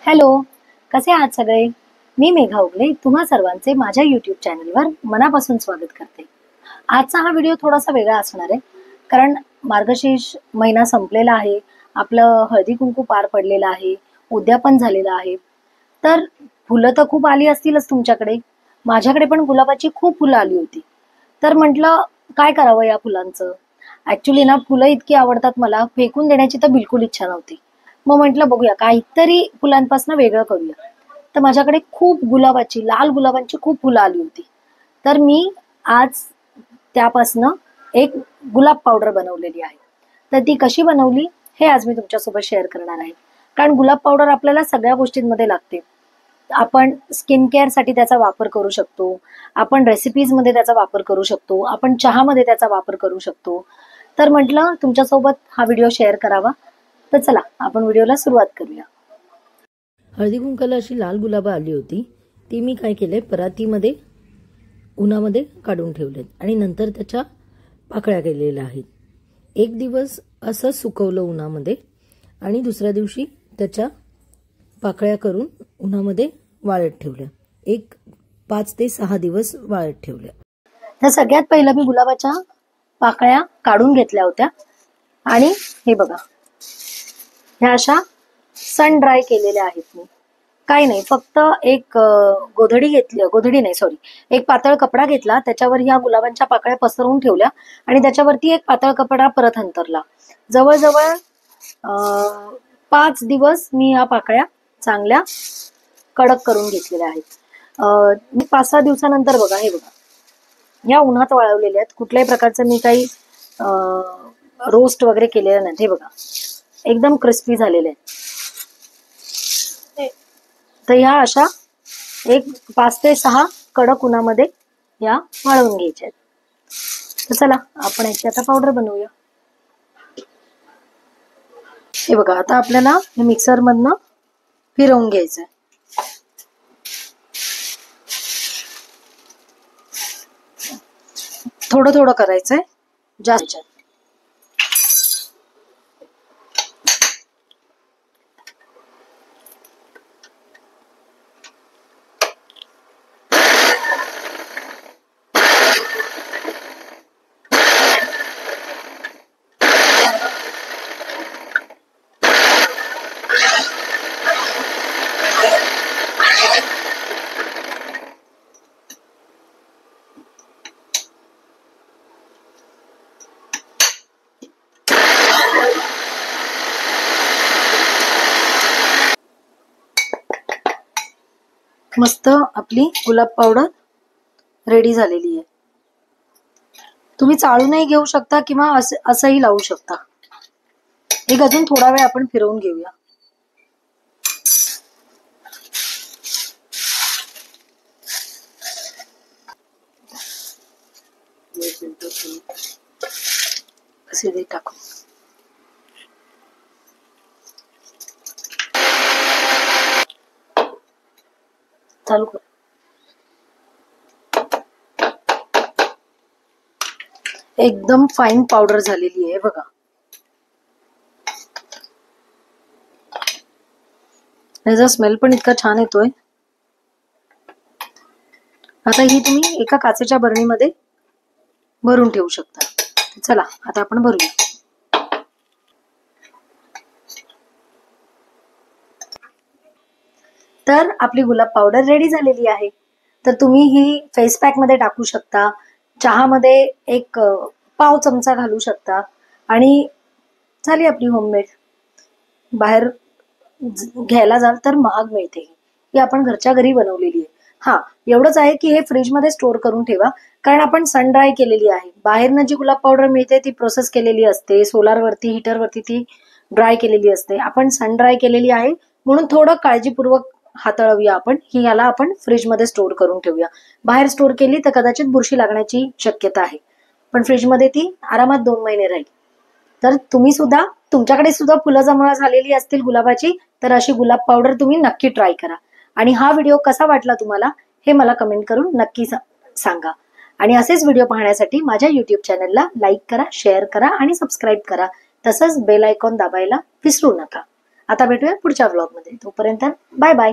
Hello, कसे आहात सगळे? मी मेघा उगले तुम्हा सर्वांचे माझ्या यूट्यूब चॅनलवर मनापासून स्वागत करते. आजचा हा व्हिडिओ थोडासा वेगळा असणार आहे, कारण मार्गशीर्ष महिना संपलेला आहे. आपलं हळदी कुंकू पार पडलेलं आहे, उद्यापन झालेलं आहे. तर फुलं तर खूप आली असतीलच तुमच्याकडे. माझ्याकडे पण गुलाबाची खूप फुलं आली होती. तर म्हटलं काय करावं या फुलांचं. ऍक्च्युली ना फुलं इतकी आवडतात मला, फेकून देण्याची तर बिलकुल इच्छा नव्हती. मग म्हटलं बघूया काहीतरी फुलांपासून वेगळं करूया. तर माझ्याकडे खूप गुलाबाची, लाल गुलाबांची खूप फुलं आली होती. तर मी आज त्यापासनं एक गुलाब पावडर बनवलेली आहे. तर ती कशी बनवली हे आज मी तुमच्यासोबत शेअर करणार आहे. कारण गुलाब पावडर आपल्याला सगळ्या गोष्टींमध्ये लागते. आपण स्किन केअरसाठी त्याचा वापर करू शकतो, आपण रेसिपीजमध्ये त्याचा वापर करू शकतो, आपण चहामध्ये त्याचा वापर करू शकतो. तर म्हटलं तुमच्यासोबत हा व्हिडिओ शेअर करावा. तर चला आपण व्हिडिओला सुरुवात करूया. हळदी कुंकाला अशी लाल गुलाबं आली होती. ती मी काय केले, परातीमध्ये उन्हामध्ये काढून ठेवलेत आणि नंतर त्याच्या पाकळ्या केलेल्या आहेत. एक दिवस असं सुकवलं उन्हामध्ये आणि दुसऱ्या दिवशी त्याच्या पाकळ्या करून उन्हामध्ये वाळत ठेवल्या. एक 5 ते 6 दिवस वाळत ठेवल्या. तर सगळ्यात पहिलं मी गुलाबाच्या पाकळ्या काढून घेतल्या होत्या आणि हे बघा, ह्या अशा सन ड्राय केलेल्या आहेत. मी काही नाही, फक्त एक गोधडी घेतली, गोधडी नाही सॉरी, एक पातळ कपडा घेतला, त्याच्यावर ह्या गुलाबांच्या पाकळ्या पसरवून ठेवल्या आणि त्याच्यावरती एक पातळ कपडा परत अंतरला. जवळजवळ 5 दिवस मी ह्या पाकळ्या चांगल्या कडक करून घेतलेल्या आहेत. मी 5-6 दिवसानंतर बघा, हे बघा, या उन्हात वाळवलेल्या आहेत. कुठल्याही प्रकारचं मी काही रोस्ट वगैरे केलेलं नाही. हे बघा, एकदम क्रिस्पी झालेले आहेत. तर ह्या अशा एक 5 ते 6 कडक उन्हामध्ये या वाळवून घ्यायच्या आहेत. तर चला आपण याची आता पावडर बनवूया. हे बघा, आता आपल्याला हे मिक्सर मधनं फिरवून घ्यायचंय. थोडं थोडं करायचंय, जास्त. मस्त आपली गुलाब पावडर रेडी झालेली आहे. तुम्ही चाळूनही घेऊ शकता किंवा असंही लावू शकता. एक अजून थोडा वेळ आपण फिरवून घेऊया. असे दे टाकू. चालू कर. एकदम फाईन पावडर झालेली आहे बघा. याचा स्मेल पण इतका छान येतोय. आता ही तुम्ही एका काचेच्या बरणीमध्ये भरून ठेवू शकता. चला आता आपण भरूया. तर आपली गुलाब पावडर रेडी झालेली आहे. तर तुम्ही ही फेस पॅक मध्ये टाकू शकता, चहामध्ये एक पाव चमचा घालू शकता आणि झाली आपली होममेड. बाहेर घ्यायला जाल तर महाग मिळते. ही आपण घरच्या घरी बनवलेली आहे. हा एवढंच आहे की हे फ्रीजमध्ये स्टोअर करून ठेवा, कारण आपण सन ड्राय केलेली आहे. बाहेरनं जी गुलाब पावडर मिळते ती प्रोसेस केलेली असते, सोलारवरती, हीटरवरती ती ड्राय केलेली असते. आपण सन ड्राय केलेली आहे म्हणून थोडं काळजीपूर्वक हाताळूया आपण. ही याला आपण फ्रीजमध्ये स्टोअर करून ठेवूया. बाहेर स्टोअर केली तर कदाचित बुरशी लागण्याची शक्यता आहे, पण फ्रीजमध्ये ती आरामात 2 महिने राहील. तर तुम्ही सुद्धा, तुमच्याकडे सुद्धा फुलं जमा झालेली असतील गुलाबाची, तर अशी गुलाब पावडर तुम्ही नक्की ट्राय करा. आणि हा व्हिडिओ कसा वाटला तुम्हाला हे मला कमेंट करून नक्की सांगा. आणि असेच व्हिडिओ पाहण्यासाठी माझ्या यूट्यूब चॅनलला लाईक करा, शेअर करा आणि सबस्क्राईब करा. तसंच बेल आयकॉन दाबायला विसरू नका. आता भेटूया पुढच्या व्लॉगमध्ये. तोपर्यंत बाय बाय.